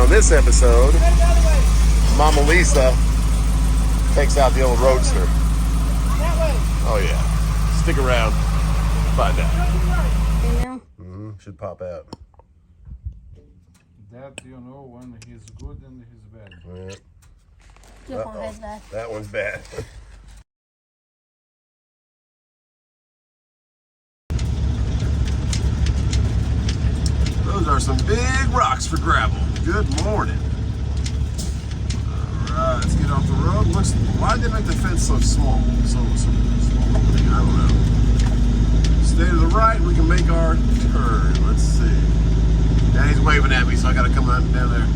on this episode, Mama Lisa takes out the old Roadster. Oh yeah. Stick around. Find out. Should pop out. That you know when he's good and he's bad. Yeah. That one's bad. Those are some big rocks for gravel. Good morning. All right, let's get off the road. Why did they make the fence so small? So small. I don't know. Stay to the right, we can make our turn. Let's see. Now he's waving at me, so I gotta come out down there.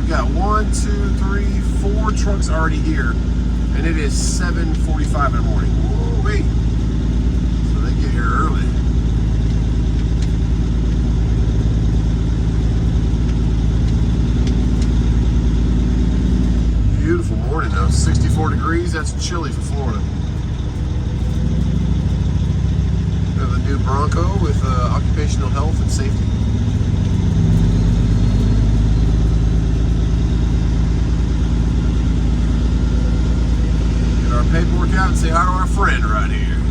We got 1, 2, 3, 4 trucks already here, and it is 7:45 in the morning. Woo-wee. So they get here early. Beautiful morning though, 64 degrees, that's chilly for Florida. We have a new Bronco with occupational health and safety. Get our paperwork out and say hi to our friend right here.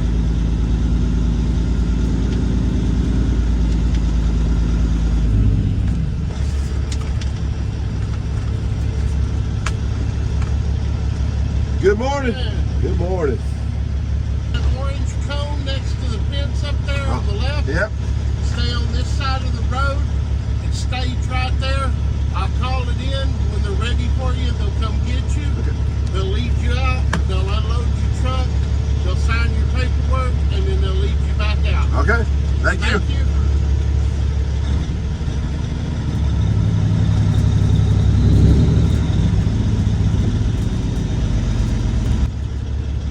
Good morning. Good morning. An orange cone next to the fence up there on the left. Yep. Stay on this side of the road. It stays right there. I'll call it in. When they're ready for you, they'll come get you. Okay. They'll lead you out. They'll unload your truck. They'll sign your paperwork, and then they'll lead you back out. Okay. Thank you. Thank you.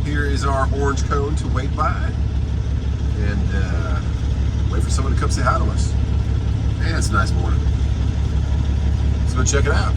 Here is our orange cone to wait by and wait for someone to come say hi to us. Man, it's a nice morning. Let's go check it out.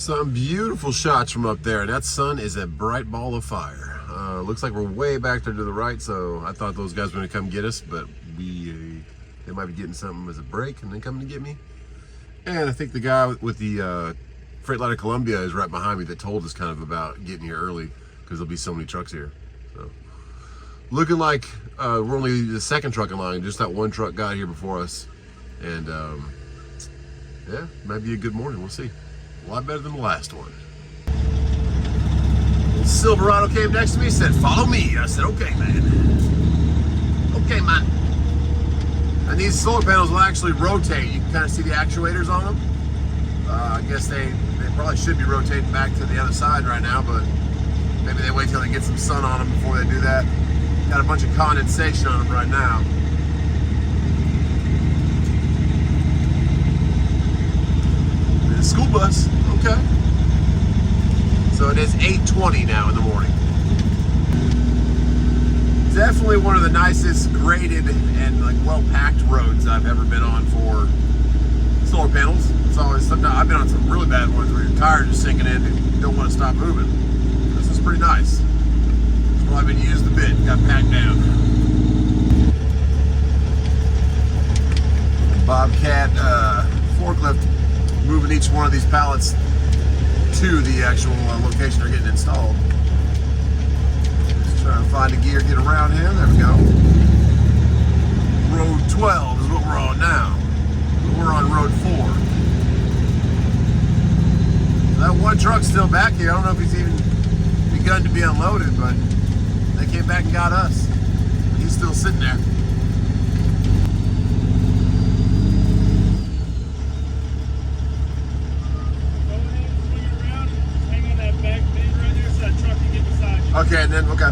Some beautiful shots from up there. That sun is a bright ball of fire. Looks like we're way back there to the right, so I thought those guys were gonna come get us, but they might be getting something as a break and then coming to get me. And I think the guy with the Freightliner Columbia is right behind me that told us kind of about getting here early because there'll be so many trucks here. So looking like we're only the second truck in line. Just that one truck got here before us, and yeah, might be a good morning. We'll see. A lot better than the last one. Silverado came next to me, said, "Follow me." I said, "Okay, man." Okay, man. And these solar panels will actually rotate. You can kind of see the actuators on them. I guess they probably should be rotating back to the other side right now, but maybe they wait till they get some sun on them before they do that. Got a bunch of condensation on them right now. And a school bus, okay. So it is 8:20 now in the morning. Definitely one of the nicest graded and like well-packed roads I've ever been on for solar panels. It's always sometimes I've been on some really bad ones where your tires are sinking in and you don't want to stop moving. This is pretty nice. It's probably been used a bit, got packed down. Bobcat forklift moving each one of these pallets to the actual location they're getting installed. Just trying to find a gear, get around here. There we go. Road 12 is what we're on now. We're on road 4. That one truck's still back here. I don't know if he's even begun to be unloaded, but they came back and got us. He's still sitting there. Okay, and then, okay.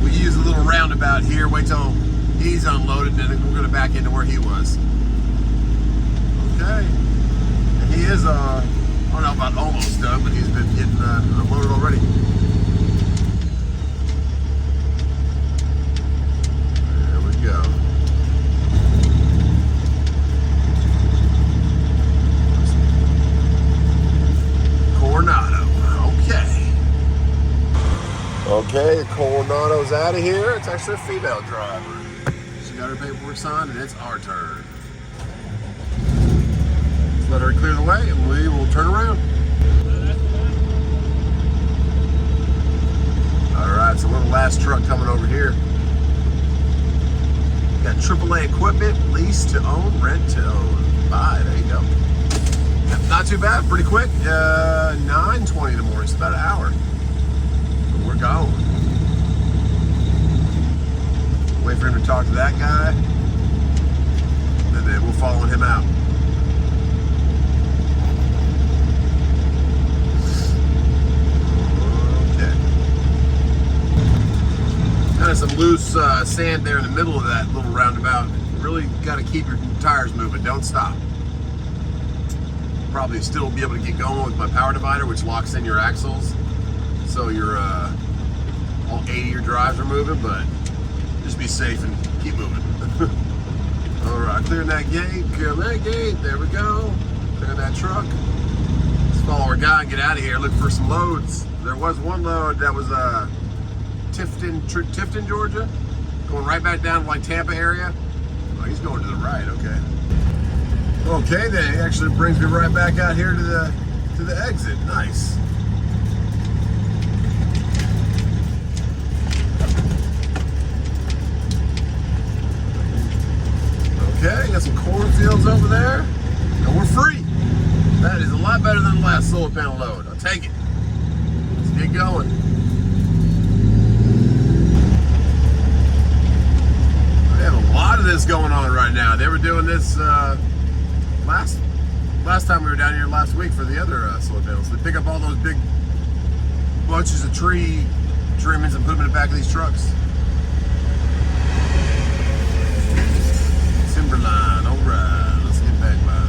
We use a little roundabout here, wait till he's unloaded, and then we're gonna back into where he was. Okay. And he is, I don't know about almost done, but he's been getting unloaded already. There we go. Coronado. Okay, the Coronado's out of here. It's actually a female driver. She got her paperwork signed, and it's our turn. Let's let her clear the way, and we will turn around. All right, so we're the last truck coming over here. Got AAA equipment, lease to own, rent to own. Buy, there you go. Not too bad, pretty quick. 9:20 in the morning, it's about an hour. But we're going. Wait for him to talk to that guy, and then we'll follow him out. Okay. Kind of some loose sand there in the middle of that little roundabout. Really got to keep your tires moving, don't stop. Probably still be able to get going with my power divider, which locks in your axles, so your all 80 of your drives are moving, but just be safe and keep moving. All right, clearing that gate, there we go. Clearing that truck. Let's follow our guy and get out of here. Look for some loads. There was one load that was Tifton, Georgia, going right back down to like Tampa area. Oh, he's going to the right, okay. Okay, then it actually brings me right back out here to the exit. Nice. Okay, got some cornfields over there, and we're free. That is a lot better than the last solar panel load. I'll take it. Let's get going. We have a lot of this going on right now. They were doing this last time we were down here last week for the other solar panels. They pick up all those big bunches of tree trimmings and put them in the back of these trucks. Timberline, all right, let's get back by.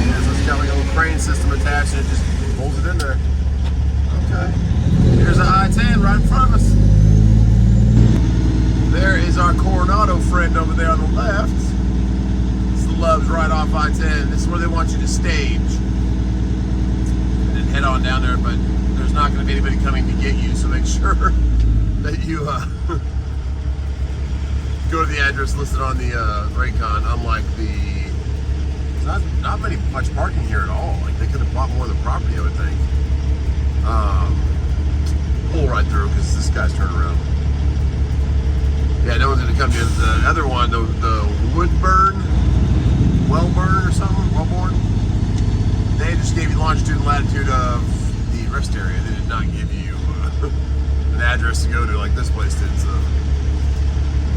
Yeah, so it's got like a little crane system attached and it just holds it in there. Okay. Here's a I-10 right in front of us. There is our Coronado friend over there on the left. It's the Loves right off I-10. This is where they want you to stage. And then head on down there, but there's not going to be anybody coming to get you, so make sure that you go to the address listed on the Raycon, unlike the... There's not much parking here at all. Like, they could have bought more of the property, I would think. Pull right through, because this guy's turning around. Yeah, no one's going to come to the other one, the Wellborn or something, Wellborn. They just gave you longitude and latitude of the rest area. They did not give you an address to go to like this place did, so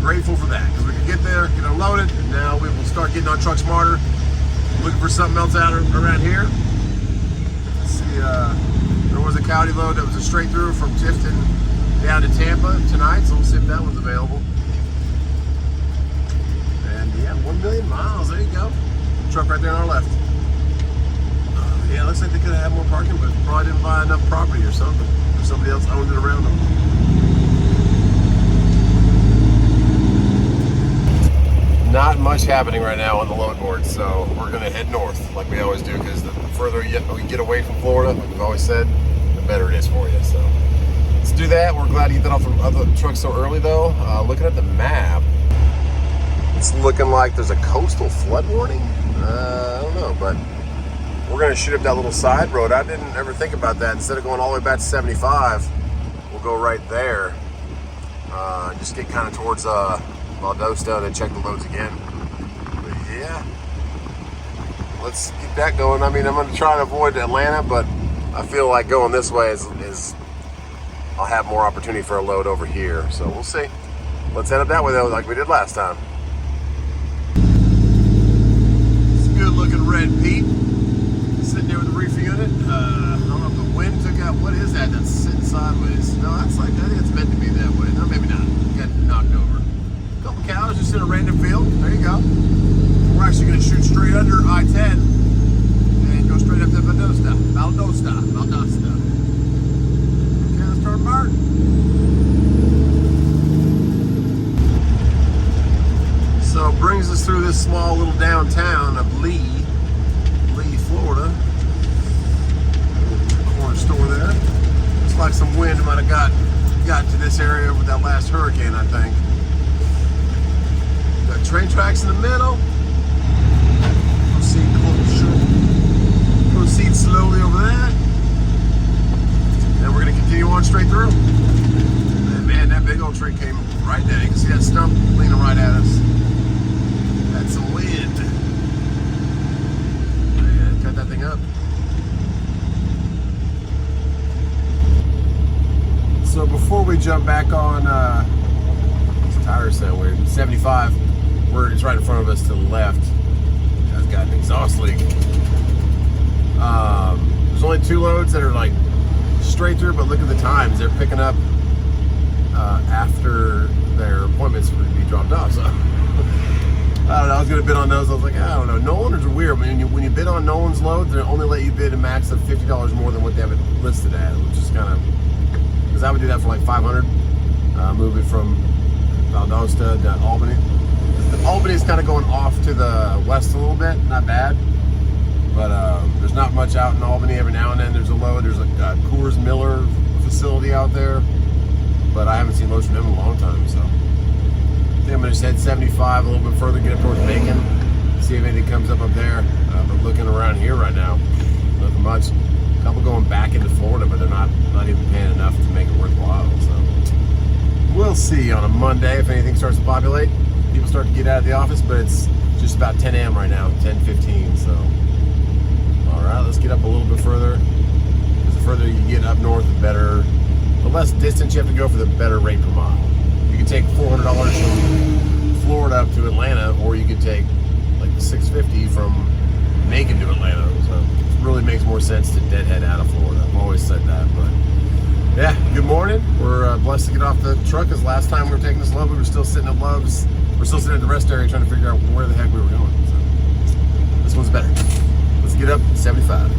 grateful for that, because we can get there, get unloaded, and now we will start getting on Truck Smarter, looking for something else out around here. Let's see, there was a Coyote load that was a straight through from Tifton down to Tampa tonight, so we'll see if that one's available. And yeah, 1 million miles, there you go. Truck right there on our left. Yeah, looks like they could have had more parking, but probably didn't buy enough property or something. Or somebody else owned it around them. Not much happening right now on the load board, so we're gonna head north like we always do, because the further we get away from Florida, like we've always said, the better it is for you. So let's do that. We're glad to get that off the other truck so early though. Looking at the map, it's looking like there's a coastal flood warning. I don't know, but we're gonna shoot up that little side road. I didn't ever think about that. Instead of going all the way back to 75, we'll go right there. Just get kind of towards Valdosta and then check the loads again. But yeah, let's get that going. I mean, I'm gonna try to avoid Atlanta, but I feel like going this way is I'll have more opportunity for a load over here. So we'll see. Let's head up that way though, like we did last time. It's a good looking red Pete sitting there with the reefer unit. I don't know if the wind took out. What is that that's sitting sideways? No, that's like, I think it's meant to be that way. No, maybe not. Got knocked over. A couple cows just in a random field. There you go. We're actually going to shoot straight under I-10 and go straight up to Valdosta. Okay, let's start Martin. So it brings us through this small little downtown of Lee, Florida. Corner store there. Looks like some wind might have got to this area with that last hurricane, I think. Got train tracks in the middle. Proceed slowly over that. Then we're going to continue on straight through. And man, that big old tree came right down. You can see that stump leaning right at us. That's some wind. Man, cut that thing up. So before we jump back on, this tires sound weird. 75, it's right in front of us to the left. It's got an exhaust leak. There's only 2 loads that are like straight through, but look at the times. They're picking up after their appointments would be dropped off. So I don't know. I was gonna bid on those. I was like, I don't know. Nolan's are weird. When you bid on Nolan's loads, they only let you bid a max of $50 more than what they have it listed at, which is kind of, because I would do that for like $500. Move it from Valdosta to Albany. Albany's kind of going off to the west a little bit. Not bad. But there's not much out in Albany. Every now and then there's a load. There's a Coors Miller facility out there, but I haven't seen loads from them in a long time. So I think I'm going to just head 75 a little bit further, get up towards Macon, see if anything comes up there. But looking around here right now, nothing much. A couple going back into Florida, but they're not even paying enough to make it worthwhile. So we'll see on a Monday if anything starts to populate. People start to get out of the office, but it's just about 10 a.m. right now, 10:15. So. All right, let's get up a little bit further. Because the further you get up north, the less distance you have to go for the better rate per mile. You can take $400 from Florida up to Atlanta, or you could take like $650 from Macon to Atlanta. So it really makes more sense to deadhead out of Florida. I've always said that, but yeah, good morning. We're blessed to get off the truck, because last time we were taking this load, we were still sitting at Love's. We're still sitting at the rest area trying to figure out where the heck we were going. So this one's better. Let's get up 75.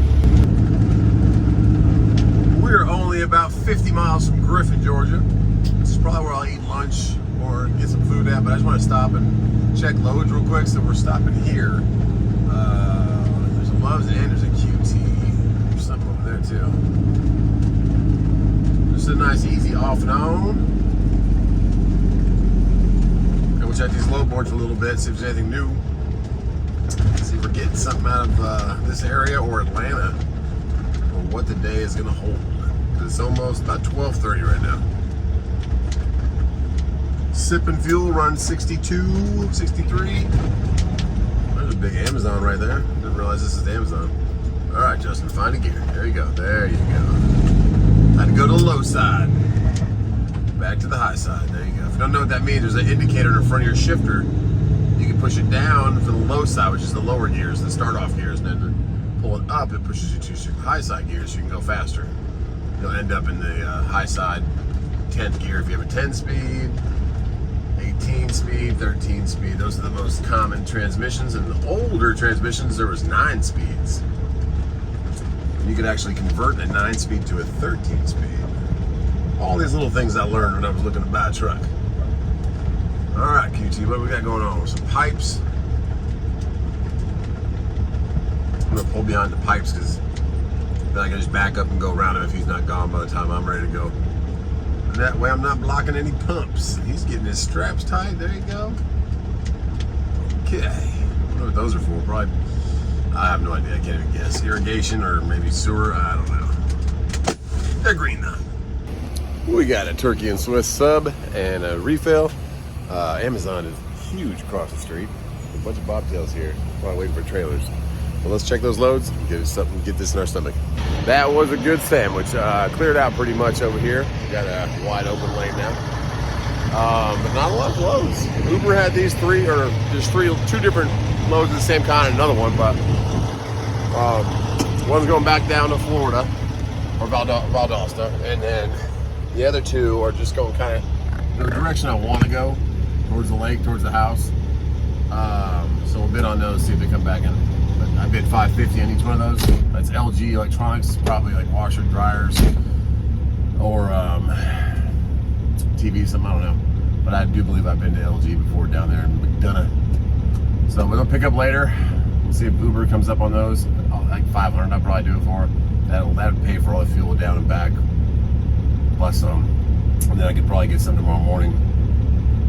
We're only about 50 miles from Griffin, Georgia. This is probably where I'll eat lunch or get some food at, but I just want to stop and check loads real quick. So we're stopping here. There's a Love's and there's a QT. There's something over there too. Just a nice easy off and on. And we'll check these load boards a little bit, see if there's anything new. See if we're getting something out of this area or Atlanta, or what the day is going to hold. It's almost about 12:30 right now. Sipping fuel runs 62, 63. There's a big Amazon right there. Didn't realize this is Amazon. All right, Justin, find a gear. There you go. There you go. Had to go to the low side. Back to the high side. There you go. If you don't know what that means, there's an indicator in the front of your shifter. You can push it down for the low side, which is the lower gears, the start-off gears, and then to pull it up, it pushes you to your high side gears so you can go faster. You'll end up in the high side 10th gear if you have a 10-speed, 18-speed, 13-speed. Those are the most common transmissions. In the older transmissions, there was 9 speeds. You could actually convert a 9-speed to a 13-speed. All these little things I learned when I was looking to buy a truck. All right, QT, what we got going on? Some pipes. I'm gonna pull behind the pipes because then I can just back up and go around him if he's not gone by the time I'm ready to go. And that way I'm not blocking any pumps. He's getting his straps tight. There you go. Okay. I wonder what those are for. Probably, I have no idea. I can't even guess. Irrigation or maybe sewer. I don't know. They're green though. We got a turkey and Swiss sub and a refill. Amazon is huge across the street. A bunch of bobtails here while waiting for trailers. Well, let's check those loads and get something, get this in our stomach. That was a good sandwich. Cleared out pretty much over here. Got a wide open lane now. But not a lot of loads. Uber had these three, or there's two different loads of the same kind and another one, but one's going back down to Florida, or Valdosta, and then the other two are just going kind of the direction I want to go, towards the lake, towards the house. So we'll bid on those, see if they come back in. But I bid $550 on each one of those. That's LG Electronics, probably like washer, dryers, or TV, something, I don't know. But I do believe I've been to LG before down there in McDonough. So we'll pick up later. We'll see if Uber comes up on those. Like $500, I'll probably do it for. That'll pay for all the fuel down and back, plus some. And then I could probably get some tomorrow morning,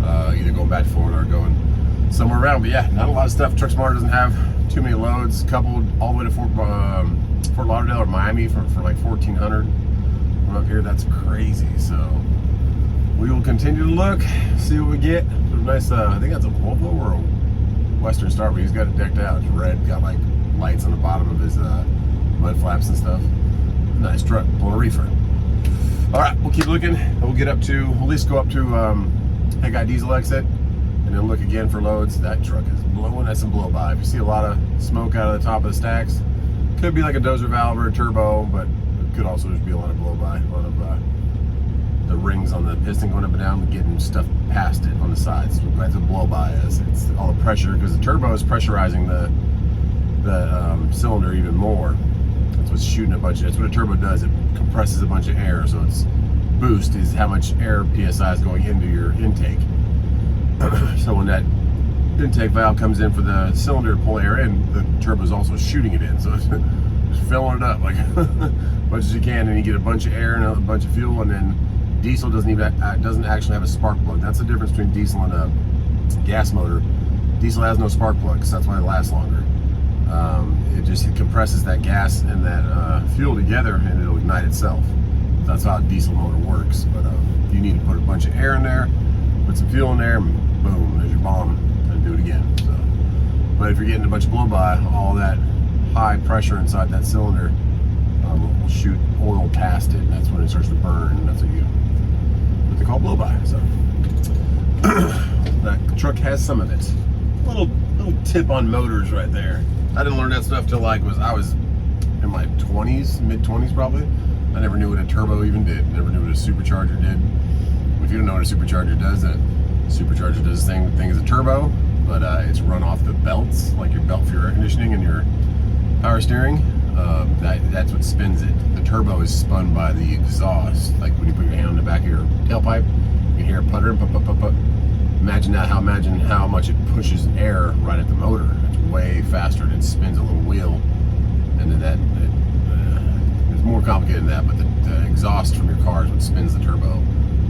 either going back to Florida or going somewhere around. But yeah, not a lot of stuff. Truck Smart doesn't have too many loads, coupled all the way to Fort Lauderdale or Miami for like 1,400. From up here, that's crazy. So we will continue to look, see what we get. There's a nice, I think that's a Volvo or a Western Star, but he's got it decked out. It's red, got like lights on the bottom of his mud flaps and stuff. Nice truck, pulling a reefer. All right, we'll keep looking. We'll get up to, we'll at least go up to HAGGAI diesel exit, and then look again for loads. That truck is blowing. That's some blow by. If you see a lot of smoke out of the top of the stacks, could be like a dozer valve or a turbo, but it could also just be a lot of blow by. A lot of the rings on the piston going up and down, getting stuff past it on the sides. That's what blow by is. It's all the pressure, because the turbo is pressurizing the cylinder even more. That's what's shooting a bunch of, that's what a turbo does. It compresses a bunch of air, so its boost is how much air PSI is going into your intake. So when that intake valve comes in for the cylinder to pull air in, the turbo is also shooting it in, so it's just filling it up like as much as you can, and you get a bunch of air and a bunch of fuel. And then diesel doesn't actually have a spark plug. That's the difference between diesel and a gas motor. Diesel has no spark plug, so that's why it lasts longer. It compresses that gas and that fuel together, and it'll ignite itself. That's how a diesel motor works. But you need to put a bunch of air in there, put some fuel in there, and boom, there's your bomb, and do it again. So, but if you're getting a bunch of blow by, all that high pressure inside that cylinder will shoot oil past it, and that's when it starts to burn, and that's what they call blow by. So that truck has some of it. Little tip on motors right there. I didn't learn that stuff till I was in my 20s, mid-20s probably. I never knew what a turbo even did. Never knew what a supercharger did. If you don't know what a supercharger does, a supercharger does the same thing as a turbo, but it's run off the belts, like your belt for your air conditioning and your power steering. That's what spins it. The turbo is spun by the exhaust. Like when you put your hand on the back of your tailpipe, you can hear it puttering, put, put, put, put. Imagine how much it pushes air right at the motor. It's way faster and it spins a little wheel. And then it's more complicated than that, but the exhaust from your car is what spins the turbo.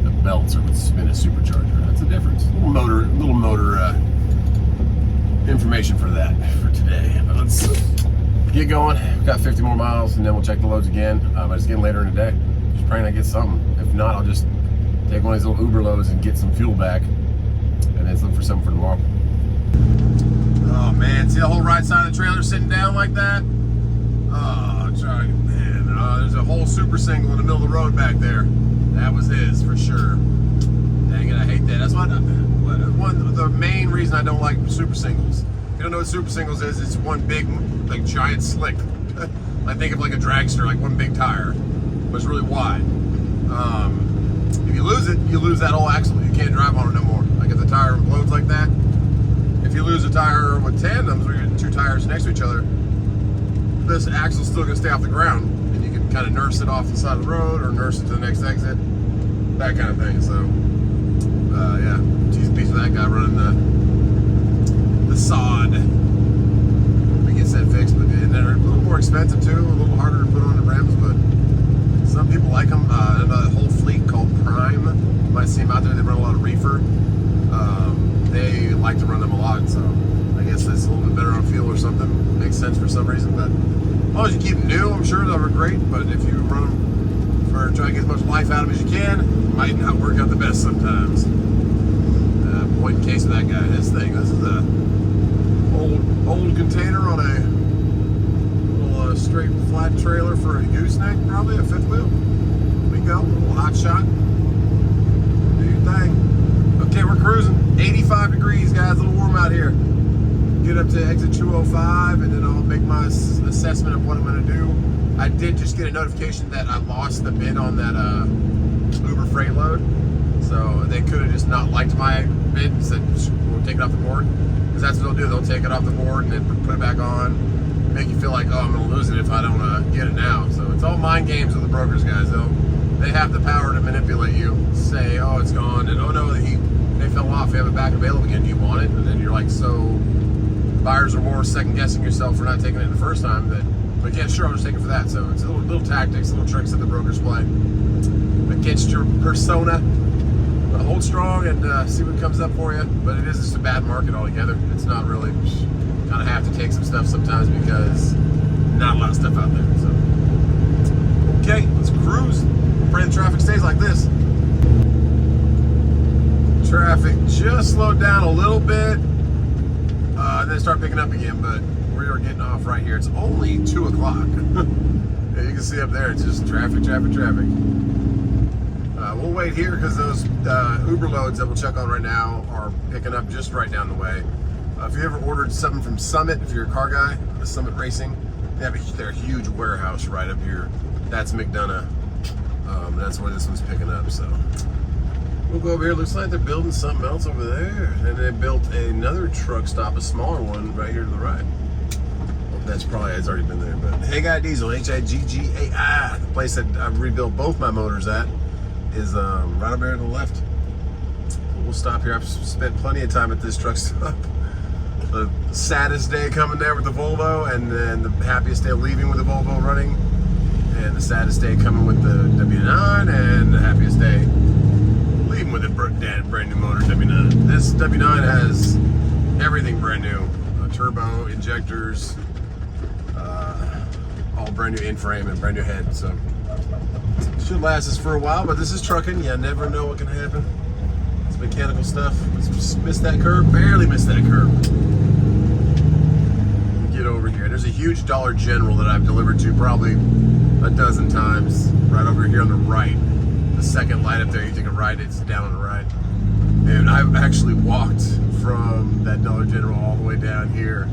The belts are what spin a supercharger. That's the difference. Little motor information for that for today. But let's get going. We've got 50 more miles and then we'll check the loads again. But it's getting later in the day. Just praying I get something. If not, I'll just take one of these little Uber loads and get some fuel back. And then look for something for tomorrow. Oh man, see the whole right side of the trailer sitting down like that? Oh, man. There's a whole super single in the middle of the road back there. That was his for sure. Dang it, I hate that. That's the main reason I don't like super singles. If you don't know what super singles is, it's one big, like giant slick. I think of like a dragster, like one big tire, but it's really wide. If you lose it, you lose that whole axle. You can't drive on it no more. Like if the tire implodes like that, if you lose a tire with tandems where you're two tires next to each other, this axle's still gonna stay off the ground, and you can kind of nurse it off the side of the road or nurse it to the next exit, that kind of thing. So, yeah, cheese piece for that guy running the sod. He gets that fixed, but they're a little more expensive too, a little harder to put on the rims, but some people like them. Another whole fleet called Prime, you might see them out there. They run a lot of reefer. They like to run them a lot, so I guess that's a little bit better on fuel or something. Makes sense for some reason, but as long as you keep them new, I'm sure they'll be great. But if you run them for trying to get as much life out of them as you can, it might not work out the best sometimes. Point in case of that guy, his thing. This is a old container on a little straight flat trailer for a gooseneck, probably a fifth wheel. There we go, a little hot shot. Do your thing. Okay, we're cruising. 85 degrees, guys. A little warm out here. Get up to exit 205, and then I'll make my assessment of what I'm going to do. I did just get a notification that I lost the bid on that Uber freight load. So they could have just not liked my bid and said, we'll take it off the board. Because that's what they'll do. They'll take it off the board and then put it back on. Make you feel like, oh, I'm going to lose it if I don't get it now. So it's all mind games with the brokers, guys. They have the power to manipulate you. Say, oh, it's gone. And oh, no, they fell off. We have it back available again. Do you want it? And then you're like, so buyers are more second-guessing yourself for not taking it the first time. But yeah, sure, I'll just take it for that. So it's little tactics, little tricks that the brokers play against your persona. Hold strong and see what comes up for you. But it is just a bad market altogether. It's not really. Kind of have to take some stuff sometimes because not a lot of stuff out there. So okay, let's cruise. Pray the traffic stays like this. Traffic just slowed down a little bit, then start picking up again. But we are getting off right here. It's only 2 o'clock. Yeah, you can see up there. It's just traffic. We'll wait here because those Uber loads that we'll check on right now are picking up just right down the way. If you ever ordered something from Summit, if you're a car guy, the Summit Racing, they have their huge warehouse right up here. That's McDonough. That's where this one's picking up. So we'll go over here. Looks like they're building something else over there. And they built another truck stop, a smaller one, right here to the right. That's probably, it's already been there. But HAGGAI Diesel, HAGGAI, the place that I've rebuilt both my motors at, is right over here to the left. We'll stop here. I've spent plenty of time at this truck stop. The saddest day coming there with the Volvo, and then the happiest day leaving with the Volvo running, and the saddest day coming with the W9, and the happiest day leaving with the brand new motor W9. This W9 has everything brand new. Turbo, injectors, all brand new in-frame and brand new head. So should last us for a while, but this is trucking. You never know what can happen. It's mechanical stuff. Let's miss that curve. Barely missed that curve. Get over here. There's a huge Dollar General that I've delivered to probably a dozen times. Right over here on the right. The second light up there, you take a right, it's down on the right. And I've actually walked from that Dollar General all the way down here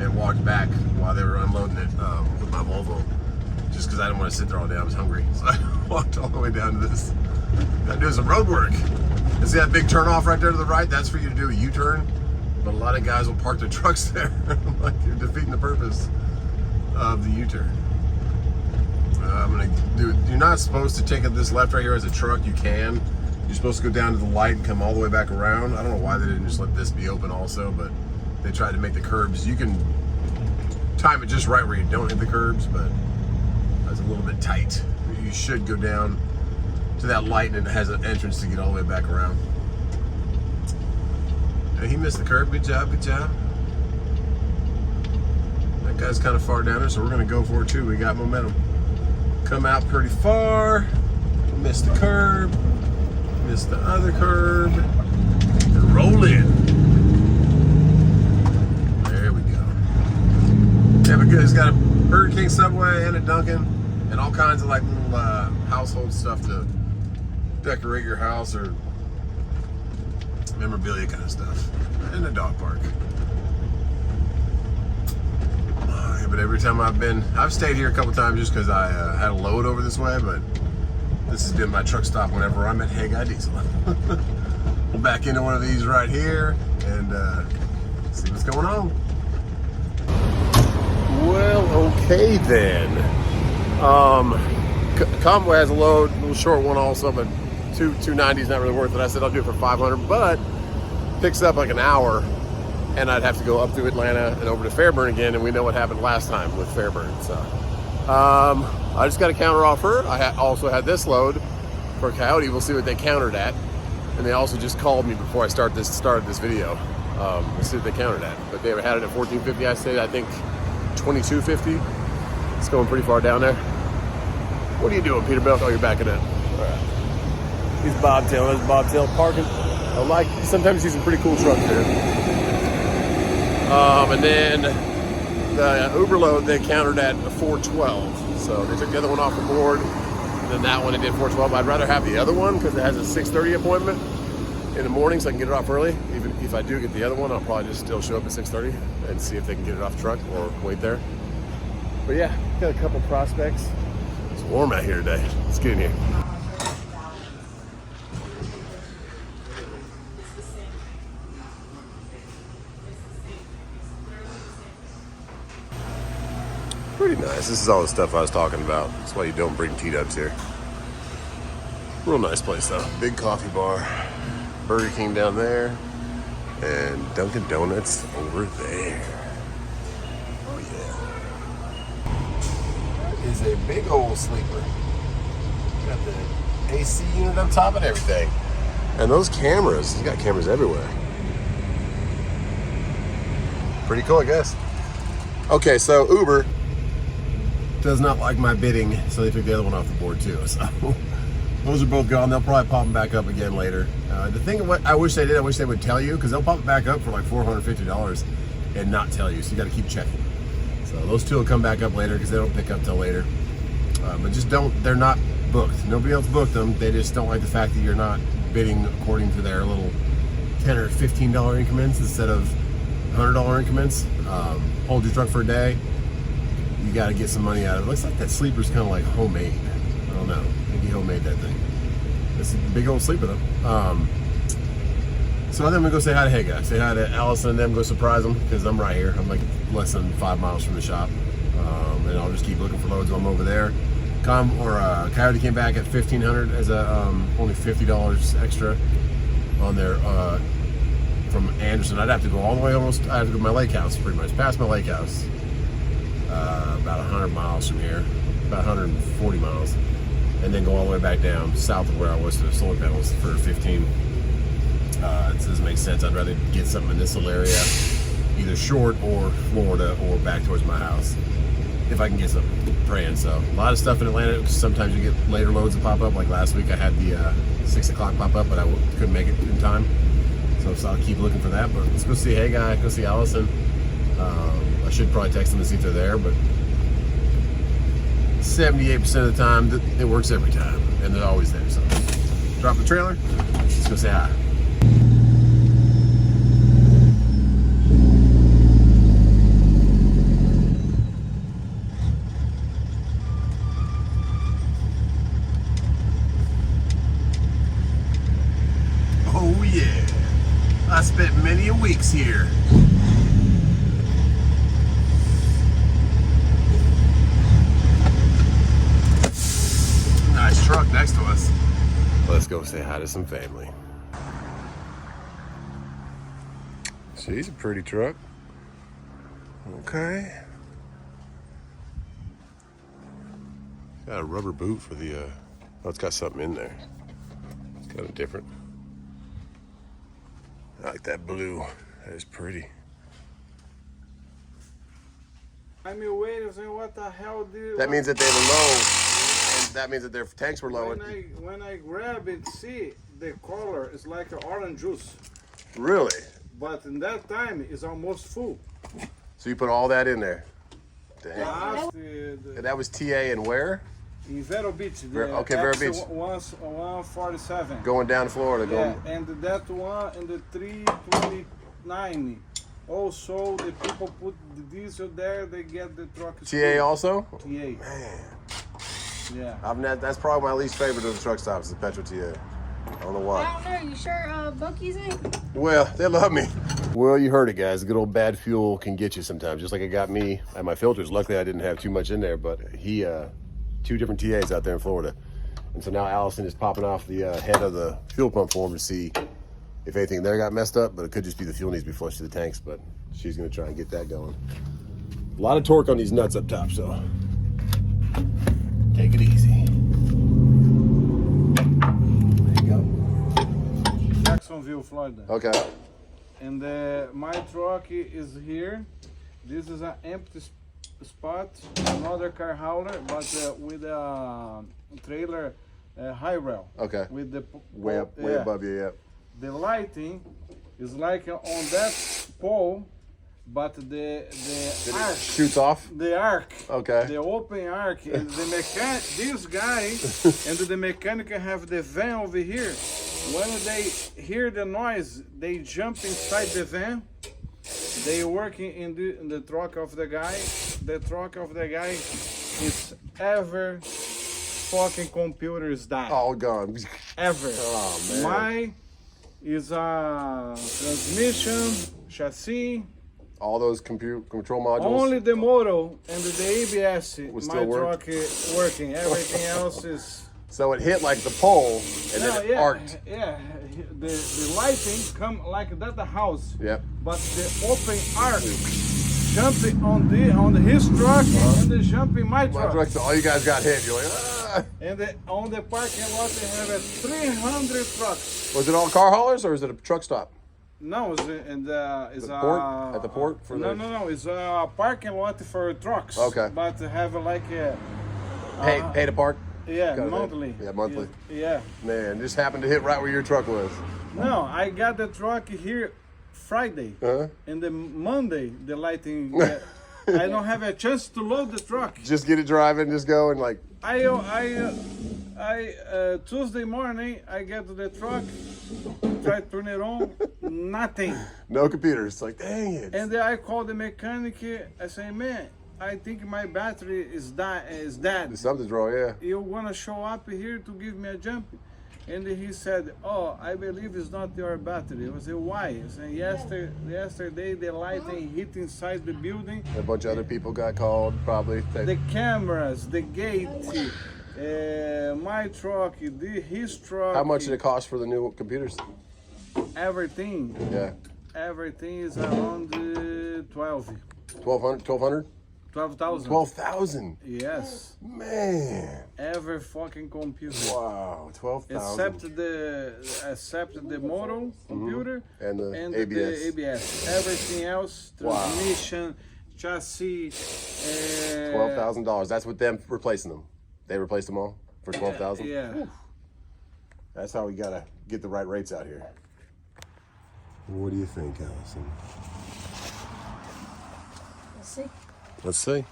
and walked back while they were unloading it with my Volvo. Just because I didn't want to sit there all day, I was hungry. So I walked all the way down to this. Gotta do some road work. You see that big turnoff right there to the right? That's for you to do a U-turn. But a lot of guys will park their trucks there. Like you're defeating the purpose of the U-turn. I'm gonna do. You're not supposed to take this left right here as a truck. You can. You're supposed to go down to the light and come all the way back around. I don't know why they didn't just let this be open also, but they tried to make the curbs. You can time it just right where you don't hit the curbs, but that's a little bit tight. You should go down to that light and it has an entrance to get all the way back around. And he missed the curb. Good job, good job. That guy's kind of far down there, so we're gonna go for it too. We got momentum. Come out pretty far. Missed the curb. Missed the other curb. And roll in. There we go. Yeah, but good. It's got a Burger King, Subway, and a Dunkin', and all kinds of like little household stuff to decorate your house or memorabilia kind of stuff. And a dog park. Yeah, but every time I've stayed here a couple times just because I had a load over this way, but this has been my truck stop whenever I'm at HAGGAI Diesel. We'll back into one of these right here and see what's going on. Well, okay then. Combo has a load, a little short one also, but 290 is not really worth it. I said I'll do it for 500, but picks up like an hour, and I'd have to go up through Atlanta and over to Fairburn again, and we know what happened last time with Fairburn. So I just got a counter offer. I also had this load for Coyote. We'll see what they countered at, and they also just called me before I started this video. We'll see what they countered at, but they had it at 1450. I said I think 2250. It's going pretty far down there. What are you doing, Peterbilt? Oh, you're backing in. All right. He's bobtail. There's bobtail parking. I like. Sometimes he's some pretty cool trucks there. And then the Uber load they countered at 412. So they took the other one off the board. And then that one they did 412. I'd rather have the other one because it has a 6:30 appointment in the morning, so I can get it off early. Even if I do get the other one, I'll probably just still show up at 6:30 and see if they can get it off the truck or wait there. But yeah, got a couple prospects. It's warm out here today. Let's get in here. Pretty nice. This is all the stuff I was talking about. That's why you don't bring T-dubs here. Real nice place though. Big coffee bar. Burger King down there. And Dunkin' Donuts over there. Oh yeah. That is a big old sleeper. Got the AC unit up top and everything. And those cameras, he's got cameras everywhere. Pretty cool, I guess. Okay, so Uber does not like my bidding, so they took the other one off the board too. So those are both gone. They'll probably pop them back up again later. The thing what I wish they did, I wish they would tell you, because they'll pop it back up for like $450 and not tell you. So you got to keep checking. So those two will come back up later because they don't pick up till later. But just don't. They're not booked. Nobody else booked them. They just don't like the fact that you're not bidding according to their little $10 or $15 increments instead of $100 increments. Hold your truck for a day. You got to get some money out of it. Looks like that sleeper's kind of like homemade. I don't know. Maybe homemade that thing. It's a big old sleeper though. So then I'm gonna go say hi to HAGGAI. Say hi to Allison and them. Go surprise them because I'm right here. I'm like less than 5 miles from the shop, and I'll just keep looking for loads while I'm over there. Coyote came back at $1,500 as a only $50 extra on there from Anderson. I'd have to go all the way almost. I have to go to my lake house pretty much, past my lake house. About 100 miles from here, about 140 miles, and then go all the way back down south of where I was to the solar panels for 15. It doesn't make sense. I'd rather get something in this little area, either short or Florida or back towards my house, if I can get something. Praying. So a lot of stuff in Atlanta, because sometimes you get later loads that pop up. Like last week I had the 6 o'clock pop up, but I couldn't make it in time. So I'll keep looking for that. But let's go see HAGGAI, go see Allison. I should probably text them to see if they're there, but 78% of the time, it works every time, and they're always there. So drop the trailer, let's go say hi. Oh yeah, I spent many weeks here. Nice truck next to us. Let's go say hi to some family. She's a pretty truck. Okay. Got a rubber boot for the, oh, it's got something in there. It's kind of different. I like that blue. That is pretty. I'm waiting, saying, what the hell did... That means that they were low, and that means that their tanks were low. When I grab it, see, the color is like an orange juice. Really? But in that time, it's almost full. So you put all that in there? Dang. Last, And that was TA and where? in Vero Beach. Okay, Vero Beach. 147. Going down to Florida. Yeah, Going. and that one in the 329. Also, the people put the diesel there, they get the truck. TA also? TA. Man. Yeah. That's probably my least favorite of the truck stops, is the Petro TA. I don't know why. I don't know. You sure Bucky's ain't? Well, they love me. Well, you heard it, guys. The good old bad fuel can get you sometimes, just like it got me at my filters. Luckily, I didn't have too much in there, but he, 2 different TAs out there in Florida. And so now Allison is popping off the head of the fuel pump for him to see if anything there got messed up, but it could just be the fuel needs to be flushed to the tanks, but she's gonna try and get that going. A lot of torque on these nuts up top, so take it easy. There you go. Jacksonville, Florida. Okay. And my truck is here. This is an empty spot, another car hauler, but with a trailer high rail. Okay. With the Way above you, yeah. The lighting is like on that pole, but the arc Shoots off? the arc. Okay. The open arc, and the mechanic, this guy and the mechanic have the van over here. When they hear the noise, they jump inside the van. They working in the truck of the guy. The truck of the guy is ever fucking computers die. All gone. Ever. Oh, man. My is a transmission, chassis. All those control modules. Only the motor and the ABS, Will my still work? truck is working. Everything else is... So it hit like the pole and No, then it yeah, arced. yeah. The lighting come like that the house. Yep. But the open arc jumping on his truck and the jumping my truck. So all you guys got hit. You're like, ah. And on the parking lot they have 300 trucks. Was it all car haulers or is it a truck stop? No, it's The port? At the port? For no, the... no. It's a parking lot for trucks. Okay. But have like a Pay to park? yeah, Kind of thing. monthly. Yeah, monthly. Yeah. Man, just happened to hit right where your truck was. No, I got the truck here Friday. Uh-huh. And the Monday, the lighting. I don't have a chance to load the truck. Just get it driving, just go and like... Tuesday morning, I get to the truck, try to turn it on, nothing. No computer. It's like, dang it. And then I call the mechanic. I say, man, I think my battery is dead. Something's wrong, yeah. You wanna show up here to give me a jump? And he said, oh, I believe it's not your battery. I said, why? I said, yesterday the lighting hit inside the building. A bunch of other people got called, probably. The cameras, the gate, my truck, his truck. How much did it cost for the new computers? Everything. Yeah. Everything is around 12. 1,200? 12,000. 12,000? Yes. Man. Every fucking computer. Wow, 12,000. Except the motor computer And the the ABS. Everything else, Wow. transmission, chassis. $12,000. That's with them replacing them. They replaced them all for 12,000. Yeah. That's how we gotta get the right rates out here. What do you think, Allison? Let's see. Let's see.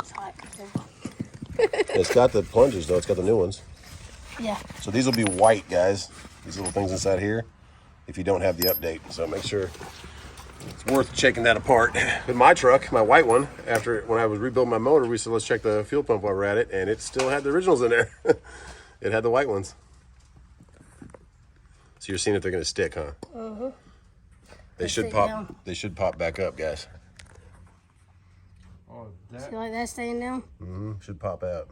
It's hot. It's got the plungers though. It's got the new ones. Yeah. So these will be white, guys. These little things inside here. If you don't have the update, so make sure it's worth checking that apart. With my truck, my white one, when I was rebuilding my motor, we said let's check the fuel pump while we're at it, and it still had the originals in there. It had the white ones. So you're seeing if they're gonna stick, huh? Uh-huh. They should Stay pop. down. They should pop back up, guys. Oh, See like that staying down? Should pop out.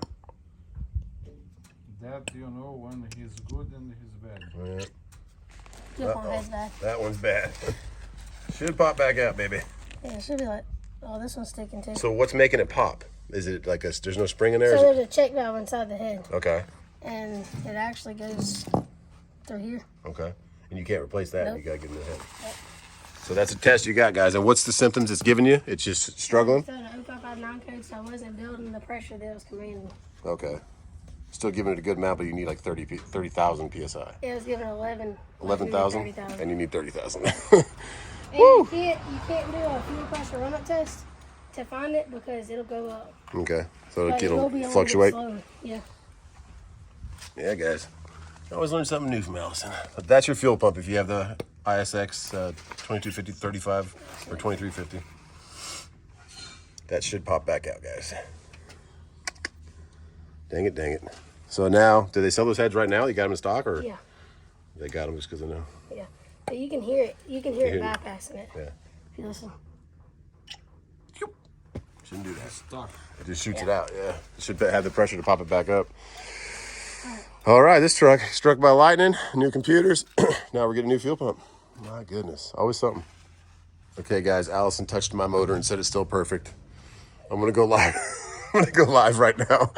That you know when he's good and he's bad. Yeah. Flip on head's bad. That one's bad. Should pop back out, baby. Yeah, it should be like, oh, this one's sticking too. So what's making it pop? Is it like there's no spring in there? So there's a check valve inside the head. Okay. And it actually goes through here. Okay. And you can't replace that. Nope. You got to get in the head. Yep. So that's a test you got, guys. And what's the symptoms it's giving you? It's just struggling? So the 0559 code, so I wasn't building the pressure that was commanding. Okay. Still giving it a good amount, but you need like 30,000 PSI. It was giving 11. 11,000? 30,000. And you need 30,000. And you can't do a fuel pressure run-up test to find it because it'll go up. Okay. So But it'll will be a little fluctuate? bit slower. Yeah. Yeah, guys. I always learn something new from Allison. But that's your fuel pump if you have the ISX 2250 35 or 2350. That should pop back out, guys. Dang it, dang it. So now, do they sell those heads right now? You got them in stock, or Yeah. they got them just because I know? Yeah. But you can hear it. You can hear it hear it? bypassing it. Yeah. If you listen. Shouldn't do that. Stock. It just shoots it out, yeah. It should have the pressure to pop it back up. All right, this truck struck by lightning, new computers. Now we're getting a new fuel pump. My goodness, always something. Okay, guys, Allison touched my motor and said it's still perfect. I'm gonna go live. I'm gonna go live right now.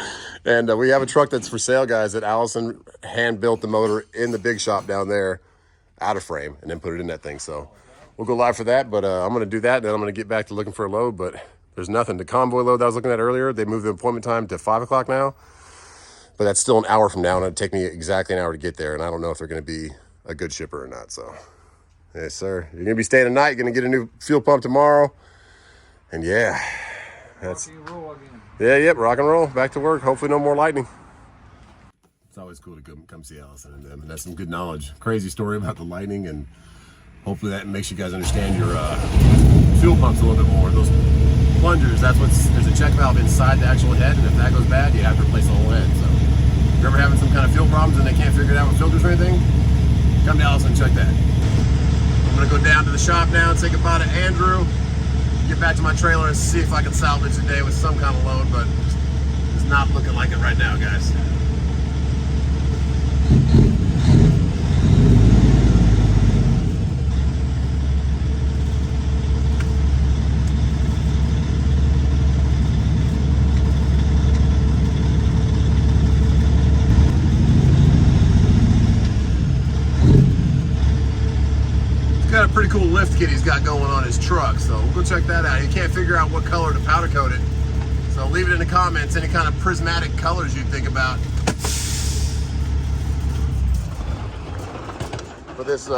And we have a truck that's for sale, guys, that Allison hand built the motor in the big shop down there, out of frame, and then put it in that thing. So we'll go live for that, but I'm gonna do that, and then I'm gonna get back to looking for a load, but there's nothing. The convoy load that I was looking at earlier, they moved the appointment time to 5 o'clock now, but that's still an hour from now, and it'll take me exactly an hour to get there, and I don't know if they're gonna be a good shipper or not, so. Yes, sir. You're gonna be staying the night, you're gonna get a new fuel pump tomorrow, and yeah, that's, Rock and roll again. yeah, yep, rock and roll, back to work, hopefully no more lightning. It's always cool to come see Allison and them, and that's some good knowledge. Crazy story about the lightning, and hopefully that makes you guys understand your fuel pumps a little bit more. Those plungers, there's a check valve inside the actual head, and if that goes bad, you have to replace the whole head. So if you're ever having some kind of fuel problems and they can't figure it out with filters or anything, come to Allison and check that. I'm gonna go down to the shop now and say goodbye to Andrew, get back to my trailer and see if I can salvage the day with some kind of load, but it's not looking like it right now, guys. Got a pretty cool lift kit he's got going on his truck, so we'll go check that out. He can't figure out what color to powder coat it, so leave it in the comments, any kind of prismatic colors you think about for this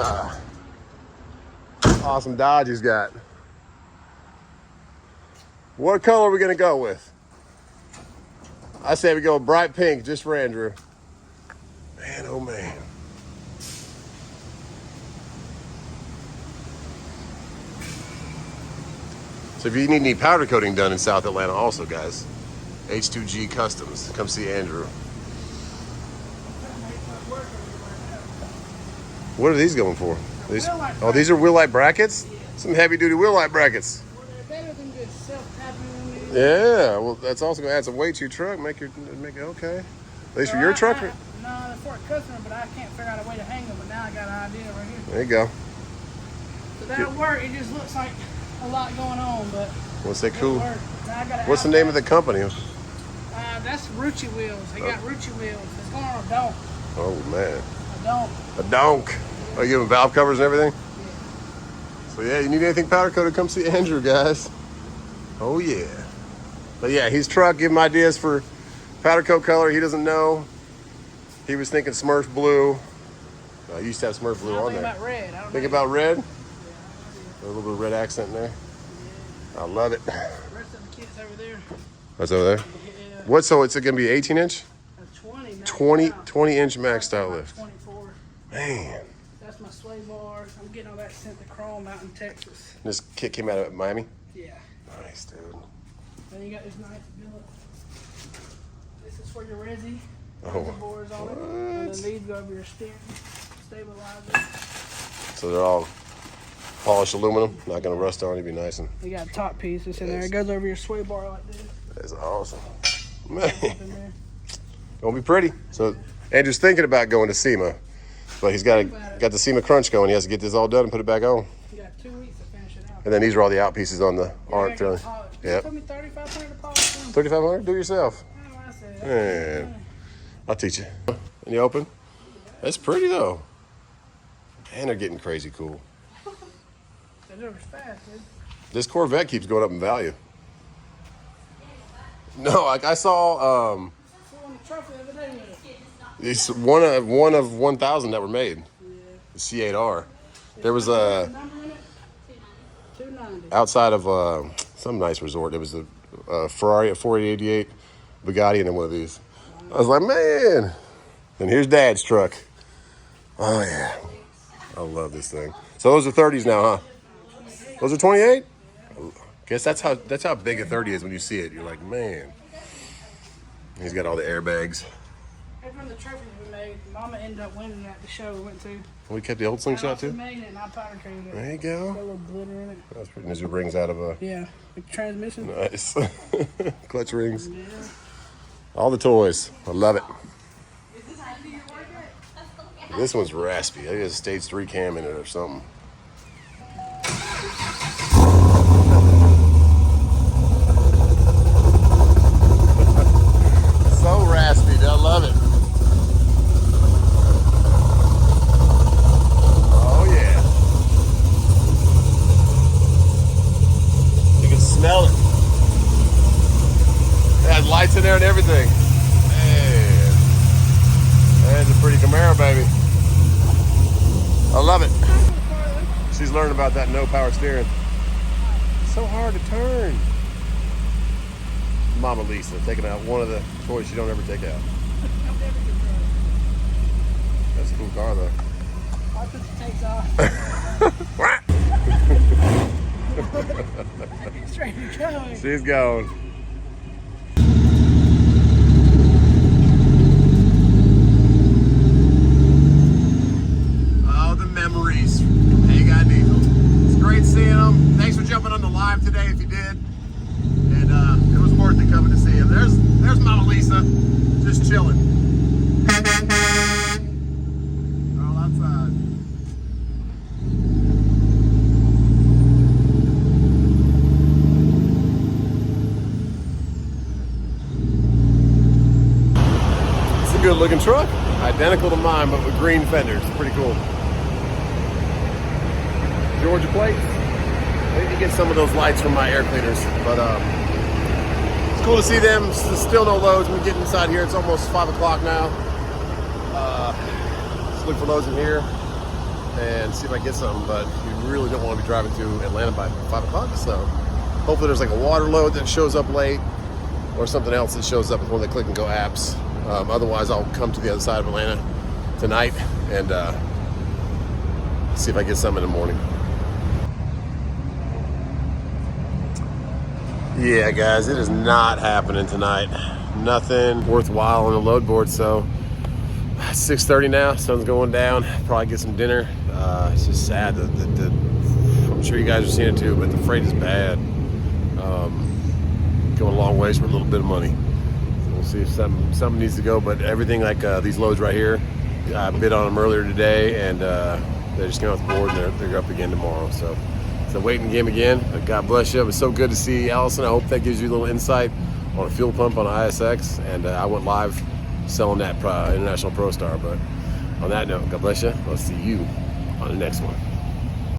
awesome Dodge he's got. What color are we gonna go with? I say we go bright pink, just for Andrew. Man, oh man. So if you need any powder coating done in South Atlanta also, guys, H2G Customs, come see Andrew. What are these going for? These, oh, these are wheel light brackets? Some heavy duty wheel light brackets. Well, they're better than just self-tapping. Yeah, well, that's also gonna add some weight to your truck, make it okay. At least for your truck. No, they're for a customer, but I can't figure out a way to hang them, but now I got an idea right here. There you go. So that'll work. It just looks like a lot going on, but What's that cool? it'll work. Now I gotta What's the name of the company? that's Rucci wheels. They got Rucci wheels. It's going on a donk. Oh man, A donk. a donk. Oh, you give them valve covers and everything? So yeah, you need anything powder coated, come see Andrew, guys. Oh yeah. But yeah, he's truck, give him ideas for powder coat color. He doesn't know. He was thinking Smurf blue. I used to have Smurf blue on Think there. about red. I don't Think know. about red? A little bit of red accent in there. I love it. The rest of the kit's over there. That's over there. Yeah, What, so it's gonna be 18 inch? a 20. maxed 20 out. inch max style About lift. 24. Man. That's my sway bars. I'm getting all that sent to Chrome out in Texas. This kit came out of Miami? Yeah. Nice, dude. Then you got this nice billet. This is for your resi. Oh, Boards on it. And then these go over your steering stabilizer. so they're all polished aluminum, not gonna rust on it, be nice and You got a top piece that's in there. It goes over your sway bar like this. that's awesome. Man, Up in there. gonna be pretty. So Andrew's thinking about going to SEMA, but he's got the SEMA crunch going. He has to get this all done and put it back on. You got 2 weeks to finish it out. And then these are all the out pieces on the aren't Yeah, filling. Yep. Told me $3,500 to polish them. 3,500. Do it yourself. Oh, I said, Man, I'll teach you. And you open? That's pretty though. And they're getting crazy cool. It was fast, dude. This Corvette keeps going up in value. No, like I saw Who won the trophy the other day with it? it's one of 1,000 that were made. The C8R. There was a Number in it? 290. outside of some nice resort. There was a Ferrari at 4888, Bugatti, and then one of these. I was like, man. And here's Dad's truck. Oh yeah, I love this thing. So those are 30s now, huh? Those are 28. Guess that's how big a 30 is when you see it. You're like, man. He's got all the airbags. Every one of the trophies we made, Mama ended up winning at the show we went to. We kept the old slingshot We too. made it and I powder treated it. There you Got a go. little glitter in it. That's pretty nice. It rings out of a Yeah. The transmission. nice clutch rings. All the toys. I love it. This one's raspy. I think it's a stage 3 cam in it or something. So raspy, dude. I love it. Oh yeah. You can smell it. It has lights in there and everything. Man. There's a pretty Camaro, baby. I love it. She's learning about that no power steering. It's so hard to turn. Mama Lisa taking out one of the toys she don't ever take out. That's a cool car though. Watch what it takes off. Straight to going. She's going. Oh, the memories. HAGGAI Diesel. It's great seeing them. Thanks for jumping on the live today if you did. And it was worth it coming to see him. There's Mama Lisa, just chilling. All outside. It's a good looking truck. Identical to mine, but with green fenders. Pretty cool. Georgia plates. I need to get some of those lights from my air cleaners, but it's cool to see them. There's still no loads. We're getting inside here. It's almost 5 o'clock now. Just look for loads in here and see if I can get some, but you really don't want to be driving to Atlanta by 5 o'clock, so hopefully there's like a water load that shows up late or something else that shows up with one of the click and go apps. Otherwise, I'll come to the other side of Atlanta tonight and see if I get some in the morning. Yeah, guys, it is not happening tonight. Nothing worthwhile on the load board. So 6:30 now, sun's going down. Probably get some dinner. It's just sad that I'm sure you guys are seeing it too, but the freight is bad. Going a long ways for a little bit of money. So we'll see if something needs to go. But everything like these loads right here, I bid on them earlier today, and they just came off the board and they're up again tomorrow. So it's a waiting game again. But God bless you. It was so good to see Allison. I hope that gives you a little insight on a fuel pump on an ISX. And I went live selling that International Pro Star. But on that note, God bless you. I'll see you on the next one.